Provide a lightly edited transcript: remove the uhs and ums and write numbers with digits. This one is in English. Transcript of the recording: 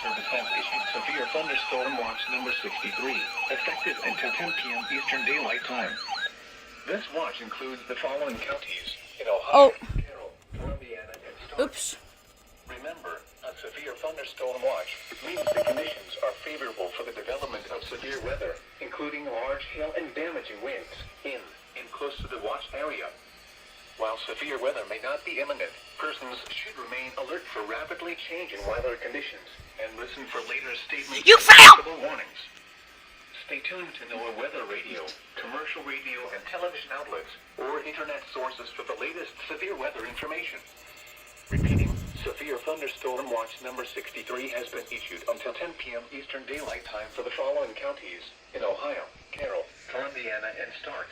Service has issued severe thunderstorm watch number 63, effective until 10 p.m. Eastern Daylight Time. This watch includes the following counties in Ohio, Carroll, Columbia, and Stark. Oops. Remember, a severe thunderstorm watch means the conditions are favorable for the development of severe weather, including large hail and damaging winds in and close to the watch area. While severe weather may not be imminent, persons should remain alert for rapidly changing weather conditions and listen for later statements You and failed! possible warnings. Stay tuned to NOAA weather radio, commercial radio and television outlets, or internet sources for the latest severe weather information. Repeating, severe thunderstorm watch number 63 has been issued until 10 p.m. Eastern Daylight Time for the following counties in Ohio, Carroll, Columbia, and Stark.